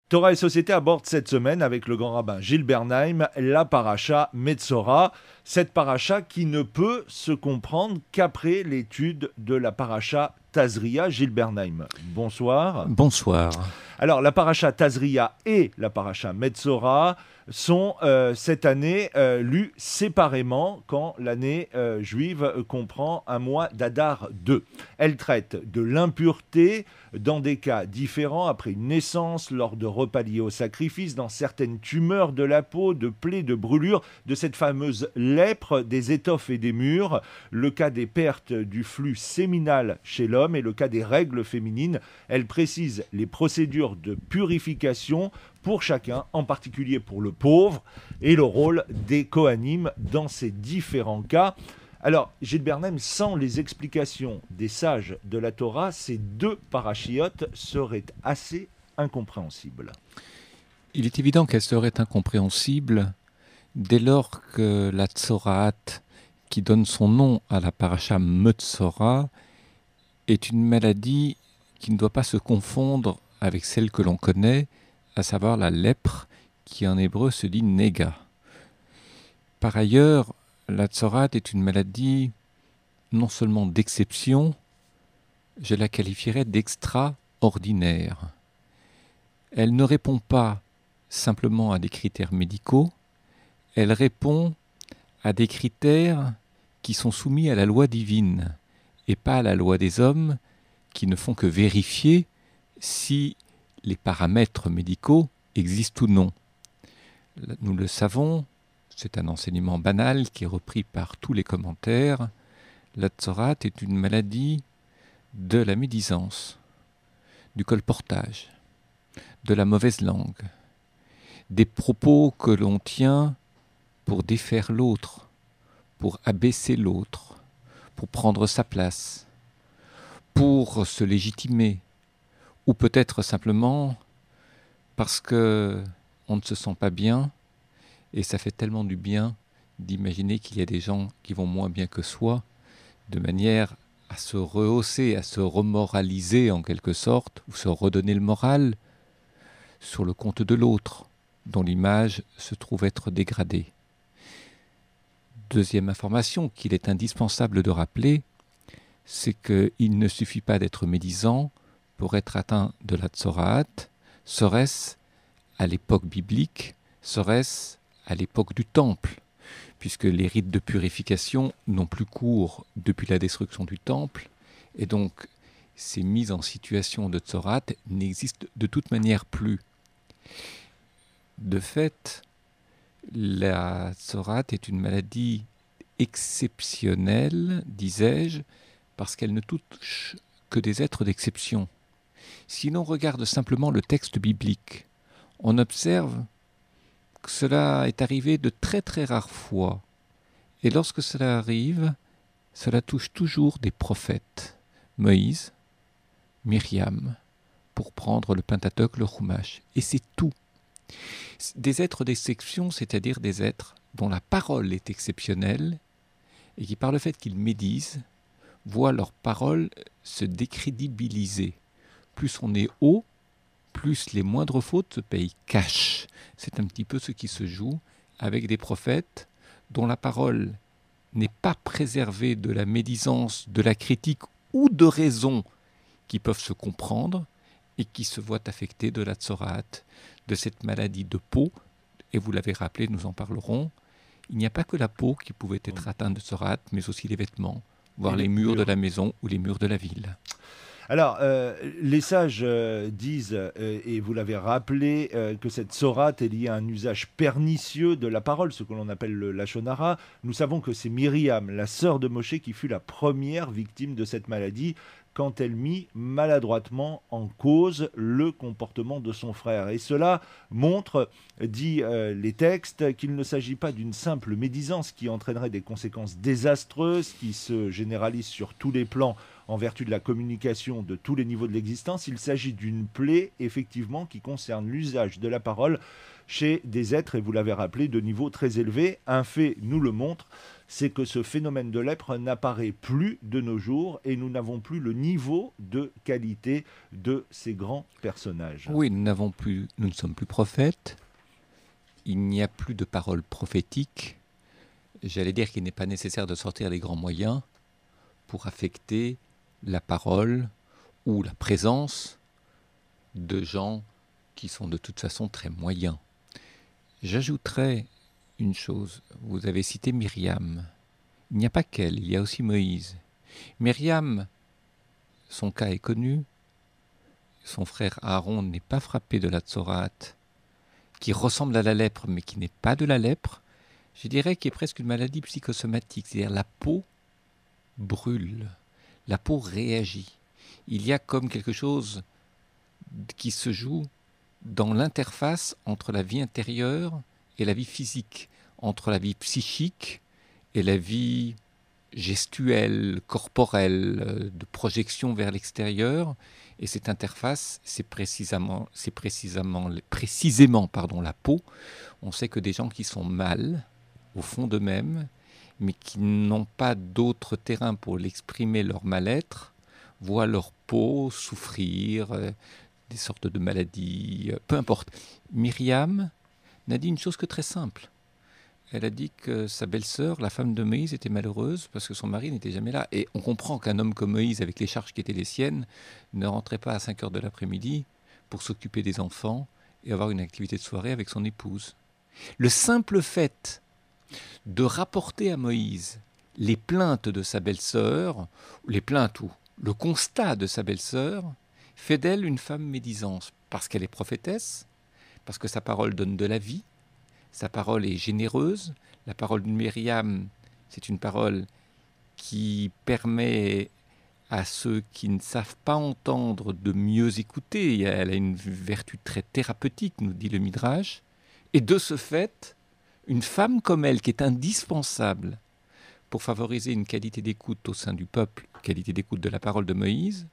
Torah et Société aborde cette semaine avec le grand rabbin Gilles Bernheim la paracha Metzora, cette paracha qui ne peut se comprendre qu'après l'étude de la paracha Tazria. Gilles Bernheim, bonsoir. Bonsoir. Alors la paracha Tazria et la paracha Metzora sont cette année lues séparément quand l'année juive comprend un mois d'Adar 2. Elles traitent de l'impureté dans des cas différents, après une naissance, lors de repas liés au sacrifice, dans certaines tumeurs de la peau, de plaies, de brûlures, de cette fameuse lèpre, des étoffes et des murs, le cas des pertes du flux séminal chez l'homme et le cas des règles féminines. Elle précise les procédures de purification pour chacun, en particulier pour le pauvre, et le rôle des Kohanim dans ces différents cas. Alors, Gilles Bernheim, sans les explications des sages de la Torah, ces deux parachiotes seraient assez incompréhensibles. Il est évident qu'elle serait incompréhensible dès lors que la Tzoraat, qui donne son nom à la paracha Metzora, est une maladie qui ne doit pas se confondre avec celle que l'on connaît, à savoir la lèpre, qui en hébreu se dit néga. Par ailleurs, la Tzoraat est une maladie non seulement d'exception, je la qualifierais d'extraordinaire. Elle ne répond pas simplement à des critères médicaux, elle répond à des critères qui sont soumis à la loi divine et pas à la loi des hommes qui ne font que vérifier si les paramètres médicaux existent ou non. Nous le savons, c'est un enseignement banal qui est repris par tous les commentaires. La Tzoraat est une maladie de la médisance, du colportage, de la mauvaise langue, des propos que l'on tient pour défaire l'autre, pour abaisser l'autre, pour prendre sa place, pour se légitimer, ou peut-être simplement parce que on ne se sent pas bien, et ça fait tellement du bien d'imaginer qu'il y a des gens qui vont moins bien que soi, de manière à se rehausser, à se remoraliser en quelque sorte, ou se redonner le moral sur le compte de l'autre, dont l'image se trouve être dégradée. Deuxième information qu'il est indispensable de rappeler, c'est qu'il ne suffit pas d'être médisant pour être atteint de la Tzoraat, serait-ce à l'époque biblique, serait-ce à l'époque du Temple, puisque les rites de purification n'ont plus cours depuis la destruction du Temple, et donc ces mises en situation de Tzoraat n'existent de toute manière plus. De fait, la Tzoraat est une maladie exceptionnelle, disais-je, parce qu'elle ne touche que des êtres d'exception. Si l'on regarde simplement le texte biblique, on observe que cela est arrivé de très très rares fois. Et lorsque cela arrive, cela touche toujours des prophètes. Moïse, Myriam, pour prendre le Pentateuque, le Chumash. Et c'est tout. Des êtres d'exception, c'est-à-dire des êtres dont la parole est exceptionnelle et qui, par le fait qu'ils médisent, voient leur parole se décrédibiliser. Plus on est haut, plus les moindres fautes se payent cash. C'est un petit peu ce qui se joue avec des prophètes dont la parole n'est pas préservée de la médisance, de la critique ou de raisons qui peuvent se comprendre et qui se voient affectés de la Tzoraat, de cette maladie de peau. Et vous l'avez rappelé, nous en parlerons. Il n'y a pas que la peau qui pouvait être atteinte de Tzoraat, mais aussi les vêtements, voire les murs de la maison ou les murs de la ville. Alors, les sages disent, et vous l'avez rappelé, que cette Tzoraat est liée à un usage pernicieux de la parole, ce que l'on appelle le Lachon Hara. Nous savons que c'est Myriam, la sœur de Moshe, qui fut la première victime de cette maladie quand elle mit maladroitement en cause le comportement de son frère. Et cela montre, dit les textes, qu'il ne s'agit pas d'une simple médisance qui entraînerait des conséquences désastreuses qui se généralisent sur tous les plans en vertu de la communication de tous les niveaux de l'existence. Il s'agit d'une plaie, effectivement, qui concerne l'usage de la parole chez des êtres, et vous l'avez rappelé, de niveau très élevé. Un fait nous le montre, c'est que ce phénomène de lèpre n'apparaît plus de nos jours et nous n'avons plus le niveau de qualité de ces grands personnages. Oui, nous ne sommes plus prophètes, il n'y a plus de paroles prophétiques. J'allais dire qu'il n'est pas nécessaire de sortir les grands moyens pour affecter la parole ou la présence de gens qui sont de toute façon très moyens. J'ajouterais une chose, vous avez cité Myriam. Il n'y a pas qu'elle, il y a aussi Moïse. Myriam, son cas est connu. Son frère Aaron n'est pas frappé de la tsorate, qui ressemble à la lèpre, mais qui n'est pas de la lèpre. Je dirais qu'il est presque une maladie psychosomatique, c'est-à-dire la peau brûle, la peau réagit. Il y a comme quelque chose qui se joue dans l'interface entre la vie intérieure et la vie physique, entre la vie psychique et la vie gestuelle, corporelle, de projection vers l'extérieur. Et cette interface, c'est précisément la peau. On sait que des gens qui sont mal, au fond d'eux-mêmes, mais qui n'ont pas d'autre terrain pour l'exprimer leur mal-être, voient leur peau souffrir, des sortes de maladies, peu importe. Myriam n'a dit une chose que très simple. Elle a dit que sa belle-sœur, la femme de Moïse, était malheureuse parce que son mari n'était jamais là. Et on comprend qu'un homme comme Moïse, avec les charges qui étaient les siennes, ne rentrait pas à 5 heures de l'après-midi pour s'occuper des enfants et avoir une activité de soirée avec son épouse. Le simple fait de rapporter à Moïse les plaintes de sa belle-sœur, les plaintes ou le constat de sa belle-sœur, fait d'elle une femme médisante, parce qu'elle est prophétesse, parce que sa parole donne de la vie, sa parole est généreuse. La parole de Myriam, c'est une parole qui permet à ceux qui ne savent pas entendre de mieux écouter. Elle a une vertu très thérapeutique, nous dit le Midrash. Et de ce fait, une femme comme elle, qui est indispensable pour favoriser une qualité d'écoute au sein du peuple, qualité d'écoute de la parole de Moïse,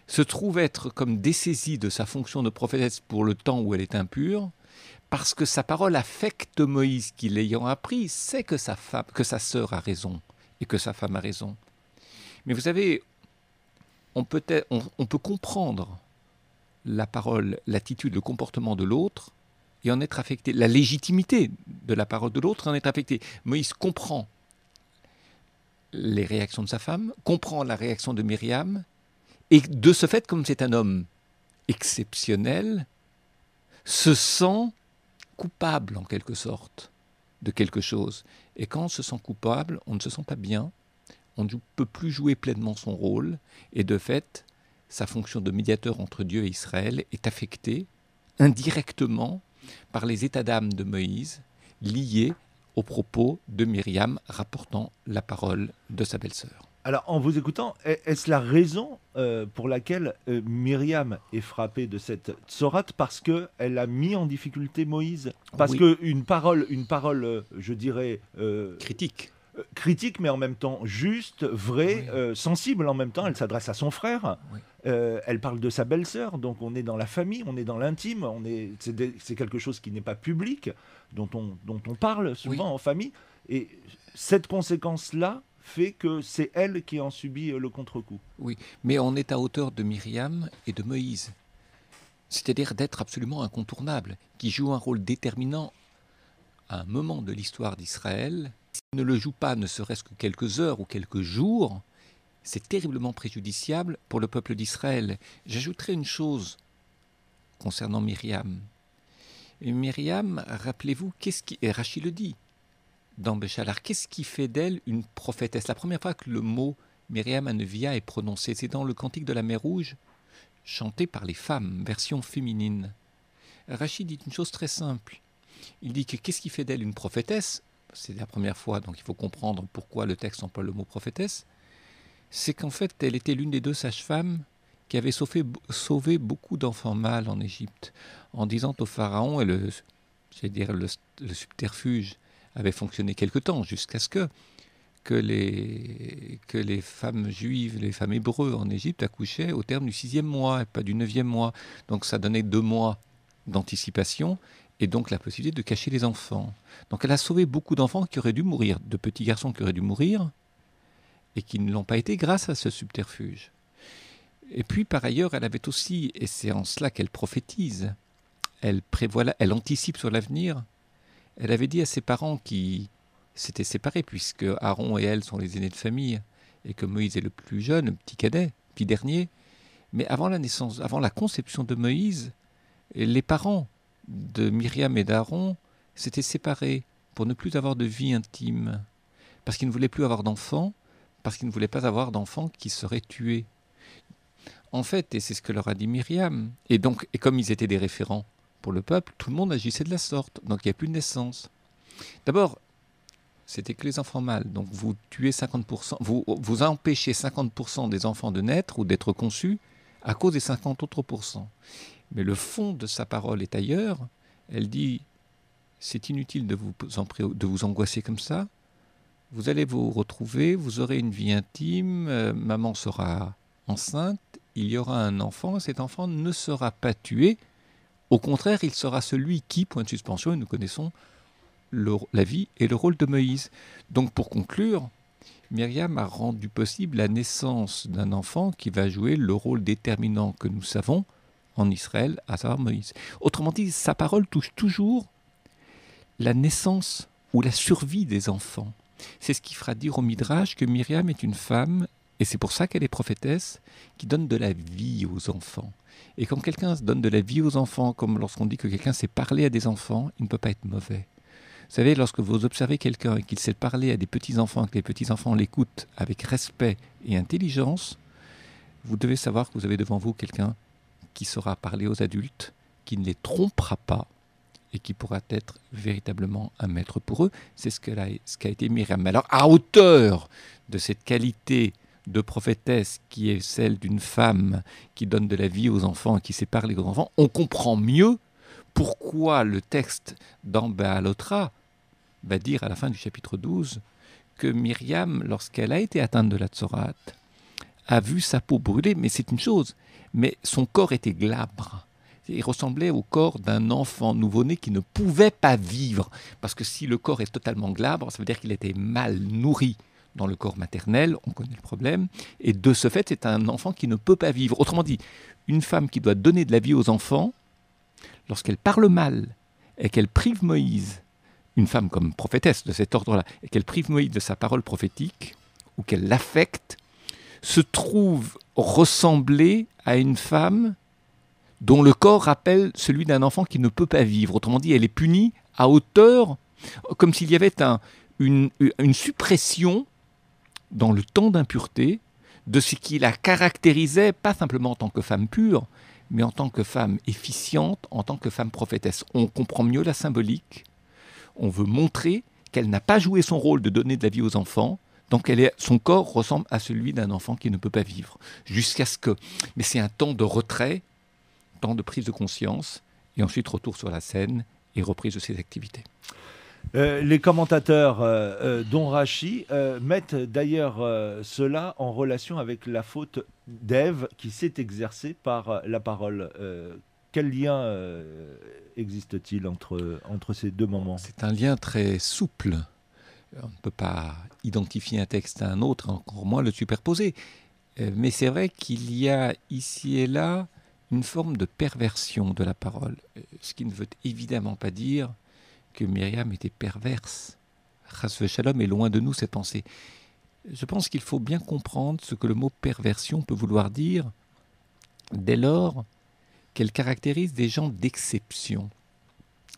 se trouve être comme dessaisie de sa fonction de prophétesse pour le temps où elle est impure, parce que sa parole affecte Moïse, qui l'ayant appris, sait que sa sœur a raison et que sa femme a raison. Mais vous savez, on peut comprendre la parole, l'attitude, le comportement de l'autre et en être affecté, la légitimité de la parole de l'autre et en être affecté. Moïse comprend les réactions de sa femme, comprend la réaction de Myriam, et de ce fait, comme c'est un homme exceptionnel, se sent coupable en quelque sorte de quelque chose. Et quand on se sent coupable, on ne se sent pas bien, on ne peut plus jouer pleinement son rôle, et de fait, sa fonction de médiateur entre Dieu et Israël est affectée indirectement par les états d'âme de Moïse, liés aux propos de Myriam rapportant la parole de sa belle-sœur. Alors, en vous écoutant, est-ce la raison pour laquelle Myriam est frappée de cette tsorate, parce qu'elle a mis en difficulté Moïse? Parce Oui. qu'une parole, je dirais... critique, mais en même temps juste, vraie, Oui. sensible en même temps. Elle s'adresse à son frère. Oui. Elle parle de sa belle-sœur, donc on est dans la famille, on est dans l'intime. C'est quelque chose qui n'est pas public, dont on parle souvent en famille. Et cette conséquence-là fait que c'est elle qui en subit le contre-coup. Oui, mais on est à hauteur de Myriam et de Moïse. C'est-à-dire d'être absolument incontournable, qui joue un rôle déterminant à un moment de l'histoire d'Israël. S'il ne le joue pas, ne serait-ce que quelques heures ou quelques jours, c'est terriblement préjudiciable pour le peuple d'Israël. J'ajouterai une chose concernant Myriam. Et Myriam, rappelez-vous, et Rachid le dit dans Béchalar, qu'est-ce qui fait d'elle une prophétesse? La première fois que le mot Myriam Anevia est prononcé, c'est dans le Cantique de la Mer Rouge, chanté par les femmes, version féminine. Rachid dit une chose très simple. Il dit que qu'est-ce qui fait d'elle une prophétesse? C'est la première fois, donc il faut comprendre pourquoi le texte emploie le mot prophétesse. C'est qu'en fait, elle était l'une des 2 sages-femmes qui avaient sauvé beaucoup d'enfants mâles en Égypte, en disant au pharaon, et le subterfuge avait fonctionné quelque temps, jusqu'à ce que que les femmes juives, les femmes hébreux en Égypte accouchaient au terme du 6e mois et pas du 9e mois. Donc ça donnait 2 mois d'anticipation et donc la possibilité de cacher les enfants. Donc elle a sauvé beaucoup d'enfants qui auraient dû mourir, de petits garçons qui auraient dû mourir et qui ne l'ont pas été grâce à ce subterfuge. Et puis par ailleurs, elle avait aussi, et c'est en cela qu'elle prophétise, elle anticipe sur l'avenir. Elle avait dit à ses parents qui s'étaient séparés, puisque Aaron et elle sont les aînés de famille, et que Moïse est le plus jeune, le petit cadet, petit dernier. Mais avant la conception de Moïse, les parents de Myriam et d'Aaron s'étaient séparés pour ne plus avoir de vie intime, parce qu'ils ne voulaient plus avoir d'enfants, parce qu'ils ne voulaient pas avoir d'enfants qui seraient tués. En fait, et c'est ce que leur a dit Myriam, et comme ils étaient des référents pour le peuple, tout le monde agissait de la sorte, donc il n'y a plus de naissance. D'abord, c'était que les enfants mâles, donc vous tuez 50%, vous empêchez 50% des enfants de naître ou d'être conçus à cause des 50 autres pourcents. Mais le fond de sa parole est ailleurs. Elle dit, c'est inutile de vous angoisser comme ça, vous allez vous retrouver, vous aurez une vie intime, maman sera enceinte, il y aura un enfant, cet enfant ne sera pas tué. Au contraire, il sera celui qui, point de suspension, et nous connaissons la vie et le rôle de Moïse. Donc pour conclure, Myriam a rendu possible la naissance d'un enfant qui va jouer le rôle déterminant que nous savons en Israël, à savoir Moïse. Autrement dit, sa parole touche toujours la naissance ou la survie des enfants. C'est ce qui fera dire au Midrash que Myriam est une femme, et c'est pour ça qu'elle est prophétesse, qui donne de la vie aux enfants. Et quand quelqu'un donne de la vie aux enfants, comme lorsqu'on dit que quelqu'un sait parler à des enfants, il ne peut pas être mauvais. Vous savez, lorsque vous observez quelqu'un et qu'il sait parler à des petits-enfants, que les petits-enfants l'écoutent avec respect et intelligence, vous devez savoir que vous avez devant vous quelqu'un qui saura parler aux adultes, qui ne les trompera pas, et qui pourra être véritablement un maître pour eux. C'est ce qu'a été Myriam. Mais alors, à hauteur de cette qualité de prophétesse qui est celle d'une femme qui donne de la vie aux enfants et qui sait parler aux enfants, on comprend mieux pourquoi le texte dans Béalotra va dire à la fin du chapitre 12 que Myriam, lorsqu'elle a été atteinte de la Tsorate, a vu sa peau brûler, mais c'est une chose, mais son corps était glabre. Il ressemblait au corps d'un enfant nouveau-né qui ne pouvait pas vivre. Parce que si le corps est totalement glabre, ça veut dire qu'il était mal nourri dans le corps maternel, on connaît le problème, et de ce fait, c'est un enfant qui ne peut pas vivre. Autrement dit, une femme qui doit donner de la vie aux enfants, lorsqu'elle parle mal et qu'elle prive Moïse, une femme comme prophétesse de cet ordre-là, et qu'elle prive Moïse de sa parole prophétique, ou qu'elle l'affecte, se trouve ressembler à une femme dont le corps rappelle celui d'un enfant qui ne peut pas vivre. Autrement dit, elle est punie à hauteur, comme s'il y avait une suppression dans le temps d'impureté de ce qui la caractérisait, pas simplement en tant que femme pure, mais en tant que femme efficiente, en tant que femme prophétesse. On comprend mieux la symbolique, on veut montrer qu'elle n'a pas joué son rôle de donner de la vie aux enfants, donc son corps ressemble à celui d'un enfant qui ne peut pas vivre, jusqu'à ce que... Mais c'est un temps de retrait, temps de prise de conscience, et ensuite retour sur la scène et reprise de ses activités. Les commentateurs, dont Rachi, mettent d'ailleurs cela en relation avec la faute d'Ève qui s'est exercée par la parole. Quel lien existe-t-il entre ces deux moments ? C'est un lien très souple. On ne peut pas identifier un texte à un autre, encore moins le superposer. Mais c'est vrai qu'il y a ici et là une forme de perversion de la parole. Ce qui ne veut évidemment pas dire que Myriam était perverse. Chas v'shalom est loin de nous cette pensée. Je pense qu'il faut bien comprendre ce que le mot perversion peut vouloir dire dès lors qu'elle caractérise des gens d'exception.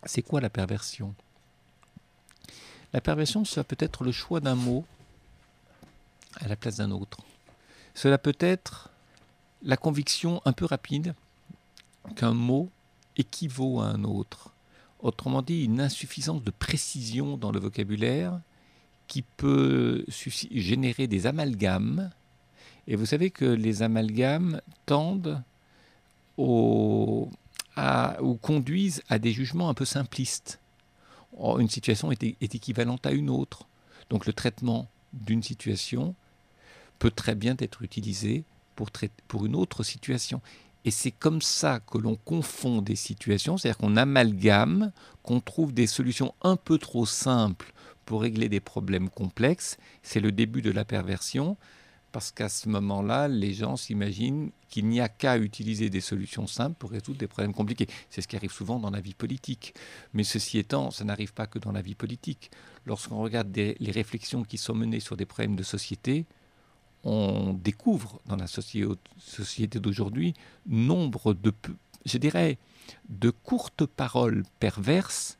C'est quoi la perversion ? La perversion, ça peut être le choix d'un mot à la place d'un autre. Cela peut être la conviction un peu rapide qu'un mot équivaut à un autre. Autrement dit, une insuffisance de précision dans le vocabulaire qui peut générer des amalgames. Et vous savez que les amalgames tendent ou conduisent à des jugements un peu simplistes. Une situation est équivalente à une autre. Donc le traitement d'une situation peut très bien être utilisé pour une autre situation. Et c'est comme ça que l'on confond des situations, c'est-à-dire qu'on amalgame, qu'on trouve des solutions un peu trop simples pour régler des problèmes complexes. C'est le début de la perversion, parce qu'à ce moment-là, les gens s'imaginent qu'il n'y a qu'à utiliser des solutions simples pour résoudre des problèmes compliqués. C'est ce qui arrive souvent dans la vie politique. Mais ceci étant, ça n'arrive pas que dans la vie politique. Lorsqu'on regarde les réflexions qui sont menées sur des problèmes de société, on découvre dans la société d'aujourd'hui nombre je dirais, de courtes paroles perverses.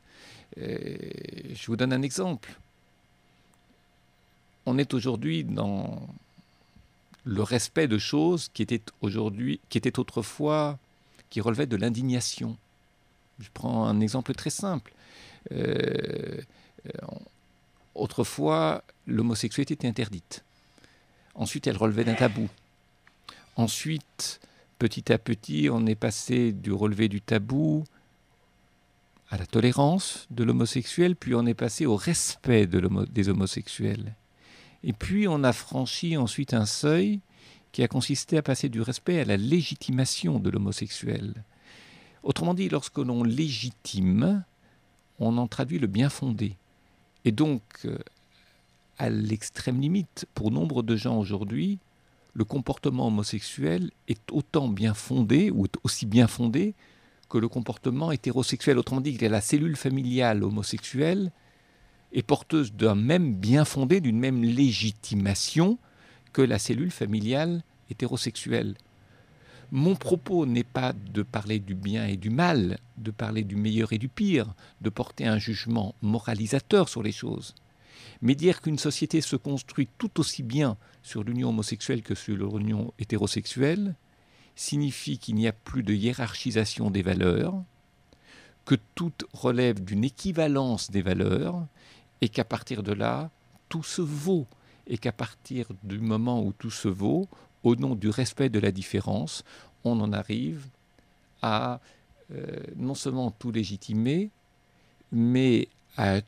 Je vous donne un exemple. On est aujourd'hui dans le respect de choses qui étaient autrefois, qui relevaient de l'indignation. Je prends un exemple très simple. Autrefois, l'homosexualité était interdite. Ensuite, elle relevait d'un tabou. Ensuite, petit à petit, on est passé du relevé du tabou à la tolérance de l'homosexuel, puis on est passé au respect des homosexuels. Et puis, on a franchi ensuite un seuil qui a consisté à passer du respect à la légitimation de l'homosexuel. Autrement dit, lorsque l'on légitime, on en traduit le bien fondé. Et donc, à l'extrême limite, pour nombre de gens aujourd'hui, le comportement homosexuel est autant bien fondé, ou aussi bien fondé, que le comportement hétérosexuel. Autrement dit, la cellule familiale homosexuelle est porteuse d'un même bien fondé, d'une même légitimation que la cellule familiale hétérosexuelle. Mon propos n'est pas de parler du bien et du mal, de parler du meilleur et du pire, de porter un jugement moralisateur sur les choses. Mais dire qu'une société se construit tout aussi bien sur l'union homosexuelle que sur l'union hétérosexuelle signifie qu'il n'y a plus de hiérarchisation des valeurs, que tout relève d'une équivalence des valeurs et qu'à partir de là, tout se vaut. Et qu'à partir du moment où tout se vaut, au nom du respect de la différence, on en arrive à non seulement tout légitimer, mais à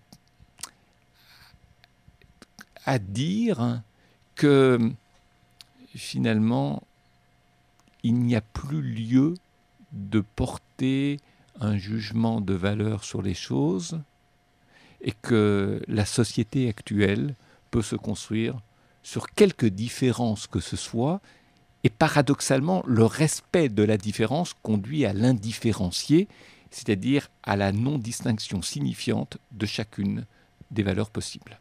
dire que finalement, il n'y a plus lieu de porter un jugement de valeur sur les choses et que la société actuelle peut se construire sur quelque différence que ce soit. Et paradoxalement, le respect de la différence conduit à l'indifférencier, c'est-à-dire à la non-distinction signifiante de chacune des valeurs possibles.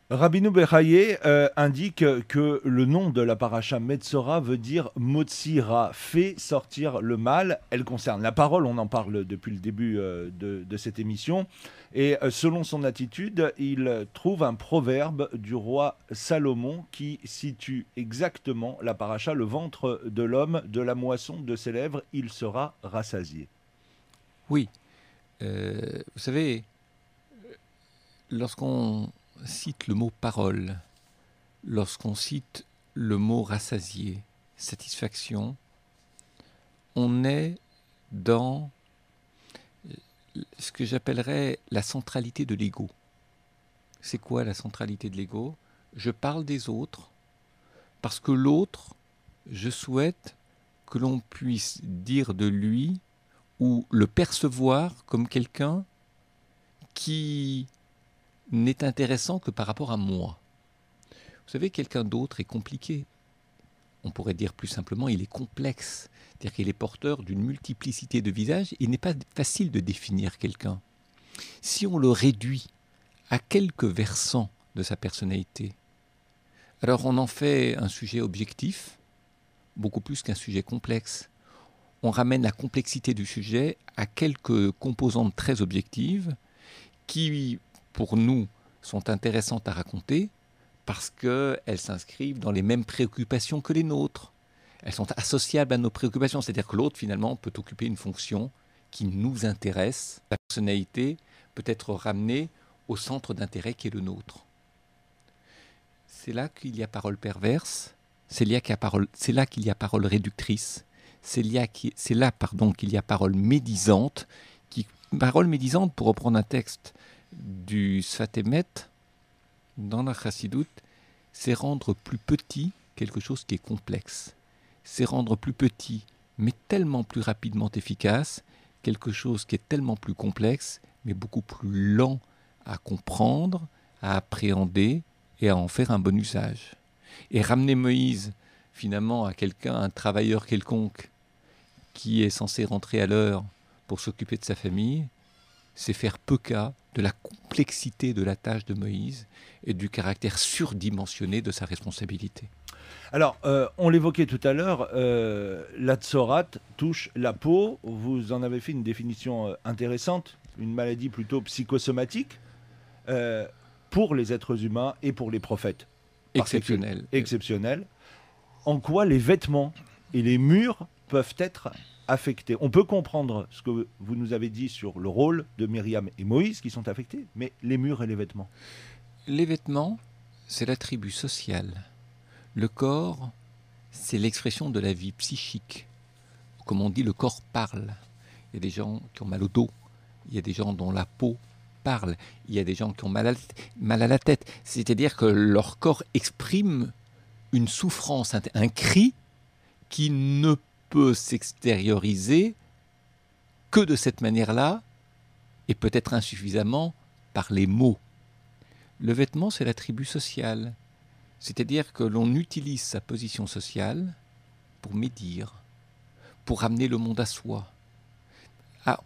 Rabbeinu Bechaye indique que le nom de la paracha Metzora veut dire Motsira, fait sortir le mal. Elle concerne la parole, on en parle depuis le début de cette émission. Et selon son attitude, il trouve un proverbe du roi Salomon qui situe exactement la paracha, le ventre de l'homme, de la moisson de ses lèvres, il sera rassasié. Oui, vous savez, lorsqu'on cite le mot parole, lorsqu'on cite le mot rassasié, satisfaction, on est dans ce que j'appellerais la centralité de l'ego. C'est quoi la centralité de l'ego ? Je parle des autres parce que l'autre, je souhaite que l'on puisse dire de lui ou le percevoir comme quelqu'un qui n'est intéressant que par rapport à moi. Vous savez, quelqu'un d'autre est compliqué. On pourrait dire plus simplement, il est complexe. C'est-à-dire qu'il est porteur d'une multiplicité de visages. Il n'est pas facile de définir quelqu'un. Si on le réduit à quelques versants de sa personnalité, alors on en fait un sujet objectif, beaucoup plus qu'un sujet complexe. On ramène la complexité du sujet à quelques composantes très objectives qui, pour nous, sont intéressantes à raconter parce qu'elles s'inscrivent dans les mêmes préoccupations que les nôtres. Elles sont associables à nos préoccupations, c'est-à-dire que l'autre, finalement, peut occuper une fonction qui nous intéresse. La personnalité peut être ramenée au centre d'intérêt qui est le nôtre. C'est là qu'il y a parole perverse, c'est là qu'il y a parole réductrice, c'est là qu'il y a parole médisante. Parole médisante, pour reprendre un texte du Sfat Emet, dans la chassidoute, c'est rendre plus petit quelque chose qui est complexe. C'est rendre plus petit, mais tellement plus rapidement efficace, quelque chose qui est tellement plus complexe, mais beaucoup plus lent à comprendre, à appréhender et à en faire un bon usage. Et ramener Moïse, finalement, à quelqu'un, un travailleur quelconque, qui est censé rentrer à l'heure pour s'occuper de sa famille, c'est faire peu cas de la complexité de la tâche de Moïse et du caractère surdimensionné de sa responsabilité. Alors, on l'évoquait tout à l'heure, la tsorate touche la peau. Vous en avez fait une définition intéressante, une maladie plutôt psychosomatique pour les êtres humains et pour les prophètes. Exceptionnel. Exceptionnel. En quoi les vêtements et les murs peuvent être affectés? On peut comprendre ce que vous nous avez dit sur le rôle de Myriam et Moïse qui sont affectés, mais les murs et les vêtements? Les vêtements, c'est l'attribut social. Le corps, c'est l'expression de la vie psychique. Comme on dit, le corps parle. Il y a des gens qui ont mal au dos. Il y a des gens dont la peau parle. Il y a des gens qui ont mal à la tête. C'est-à-dire que leur corps exprime une souffrance, un cri qui ne peut s'extérioriser que de cette manière-là et peut-être insuffisamment par les mots. Le vêtement, c'est l'attribut social. C'est-à-dire que l'on utilise sa position sociale pour médire, pour ramener le monde à soi,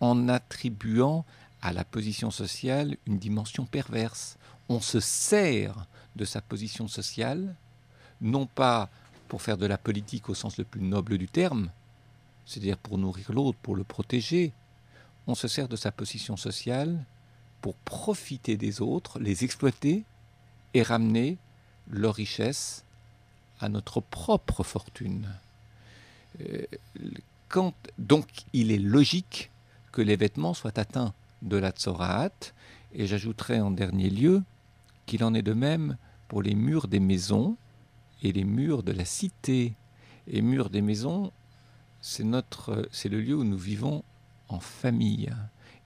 en attribuant à la position sociale une dimension perverse. On se sert de sa position sociale, non pas pour faire de la politique au sens le plus noble du terme, c'est-à-dire pour nourrir l'autre, pour le protéger. On se sert de sa position sociale pour profiter des autres, les exploiter et ramener leur richesse à notre propre fortune. Donc il est logique que les vêtements soient atteints de la tsoraat, et j'ajouterai en dernier lieu qu'il en est de même pour les murs des maisons et les murs de la cité. Les murs des maisons, c'est le lieu où nous vivons en famille,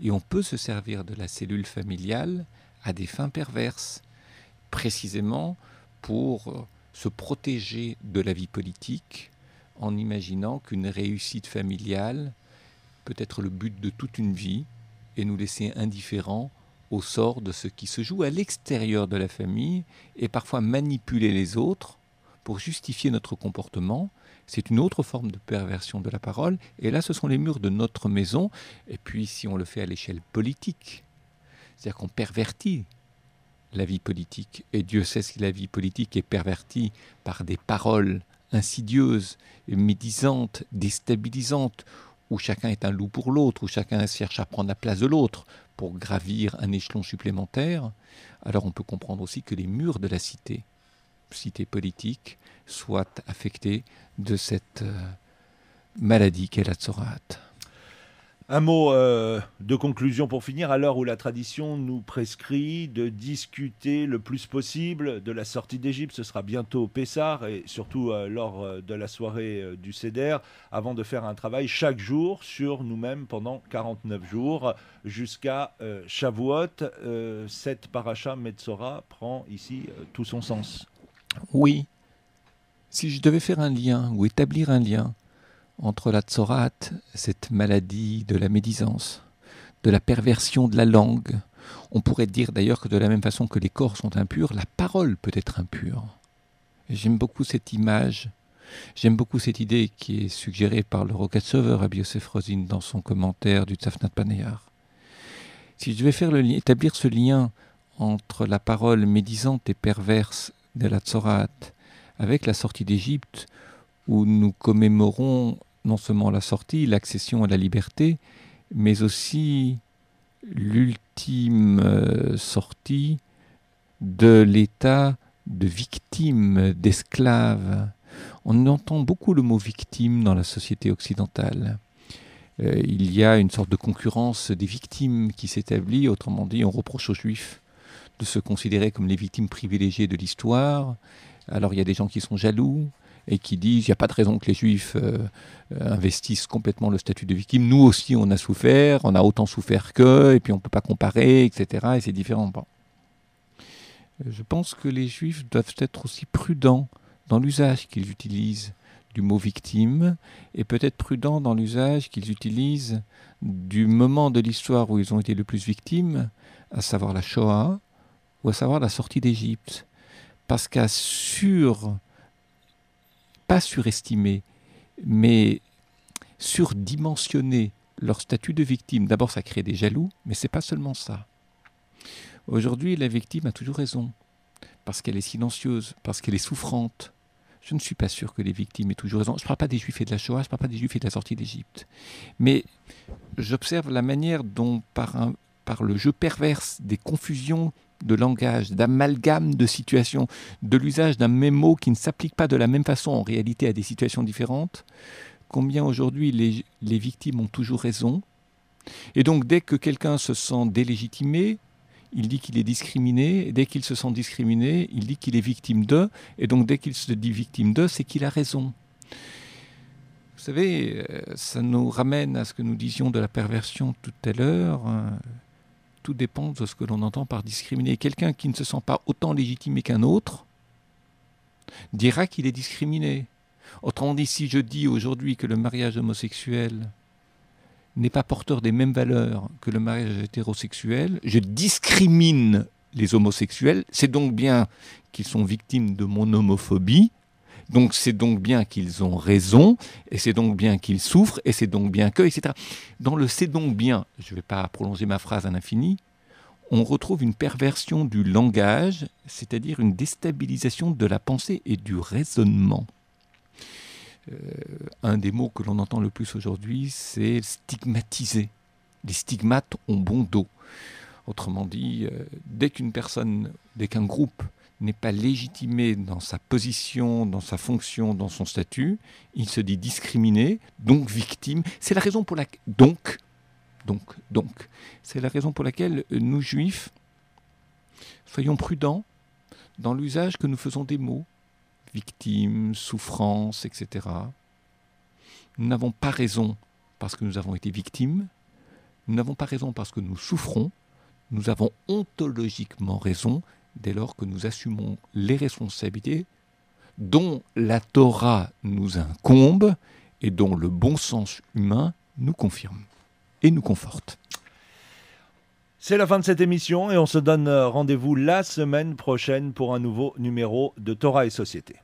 et on peut se servir de la cellule familiale à des fins perverses, précisément pour se protéger de la vie politique en imaginant qu'une réussite familiale peut être le but de toute une vie et nous laisser indifférents au sort de ce qui se joue à l'extérieur de la famille et parfois manipuler les autres pour justifier notre comportement. C'est une autre forme de perversion de la parole, et là ce sont les murs de notre maison. Et puis si on le fait à l'échelle politique, c'est-à-dire qu'on pervertit la vie politique, et Dieu sait si la vie politique est pervertie par des paroles insidieuses, médisantes, déstabilisantes, où chacun est un loup pour l'autre, où chacun cherche à prendre la place de l'autre pour gravir un échelon supplémentaire, alors on peut comprendre aussi que les murs de la cité politique, soient affectés de cette maladie qu'est la tsoraat. Un mot de conclusion pour finir, à l'heure où la tradition nous prescrit de discuter le plus possible de la sortie d'Égypte. Ce sera bientôt Pessah, et surtout lors de la soirée du Seder, avant de faire un travail chaque jour sur nous-mêmes pendant 49 jours jusqu'à Shavuot. Cette paracha Metzora prend ici tout son sens. Oui, si je devais faire un lien ou établir un lien entre la tsoraat, cette maladie de la médisance, de la perversion de la langue. On pourrait dire d'ailleurs que de la même façon que les corps sont impurs, la parole peut être impure. Et j'aime beaucoup cette image, j'aime beaucoup cette idée qui est suggérée par le Rokatsover, Rabbi Yosef Rosin, dans son commentaire du Tzafnat Panear. Si je devais établir ce lien entre la parole médisante et perverse de la tsoraat avec la sortie d'Égypte, où nous commémorons non seulement la sortie, l'accession à la liberté, mais aussi l'ultime sortie de l'état de victime, d'esclave. On entend beaucoup le mot victime dans la société occidentale. Il y a une sorte de concurrence des victimes qui s'établit, autrement dit, on reproche aux Juifs de se considérer comme les victimes privilégiées de l'histoire. Alors il y a des gens qui sont jaloux, et qui disent il n'y a pas de raison que les Juifs investissent complètement le statut de victime. Nous aussi, on a souffert, on a autant souffert qu'eux, et puis on ne peut pas comparer, etc. Et c'est différent. Bon. Je pense que les Juifs doivent être aussi prudents dans l'usage qu'ils utilisent du mot victime et peut-être prudents dans l'usage qu'ils utilisent du moment de l'histoire où ils ont été le plus victimes, à savoir la Shoah ou à savoir la sortie d'Égypte. Parce qu'à pas surestimer, mais surdimensionner leur statut de victime, d'abord ça crée des jaloux, mais c'est pas seulement ça. Aujourd'hui, la victime a toujours raison, parce qu'elle est silencieuse, parce qu'elle est souffrante. Je ne suis pas sûr que les victimes aient toujours raison. Je ne parle pas des Juifs et de la Shoah, je ne parle pas des Juifs et de la sortie d'Égypte. Mais j'observe la manière dont, par le jeu perverse des confusions de langage, d'amalgame de situations, de l'usage d'un même mot qui ne s'applique pas de la même façon en réalité à des situations différentes, combien aujourd'hui les victimes ont toujours raison. Et donc dès que quelqu'un se sent délégitimé, il dit qu'il est discriminé, et dès qu'il se sent discriminé, il dit qu'il est victime d'eux, et donc dès qu'il se dit victime d'eux, c'est qu'il a raison. Vous savez, ça nous ramène à ce que nous disions de la perversion tout à l'heure. Tout dépend de ce que l'on entend par discriminer. Quelqu'un qui ne se sent pas autant légitimé qu'un autre dira qu'il est discriminé. Autrement dit, si je dis aujourd'hui que le mariage homosexuel n'est pas porteur des mêmes valeurs que le mariage hétérosexuel, je discrimine les homosexuels, c'est donc bien qu'ils sont victimes de mon homophobie, donc c'est donc bien qu'ils ont raison, et c'est donc bien qu'ils souffrent, et c'est donc bien que, etc. Dans le c'est donc bien, je ne vais pas prolonger ma phrase à l'infini, on retrouve une perversion du langage, c'est-à-dire une déstabilisation de la pensée et du raisonnement. Un des mots que l'on entend le plus aujourd'hui, c'est stigmatiser. Les stigmates ont bon dos. Autrement dit, dès qu'un groupe n'est pas légitimé dans sa position, dans sa fonction, dans son statut, il se dit discriminé, donc victime. C'est la raison pour laquelle... c'est la raison pour laquelle nous, Juifs, soyons prudents dans l'usage que nous faisons des mots. Victimes, souffrance, etc. Nous n'avons pas raison parce que nous avons été victimes, nous n'avons pas raison parce que nous souffrons, nous avons ontologiquement raison dès lors que nous assumons les responsabilités dont la Torah nous incombe et dont le bon sens humain nous confirme et nous conforte. C'est la fin de cette émission et on se donne rendez-vous la semaine prochaine pour un nouveau numéro de Torah et Société.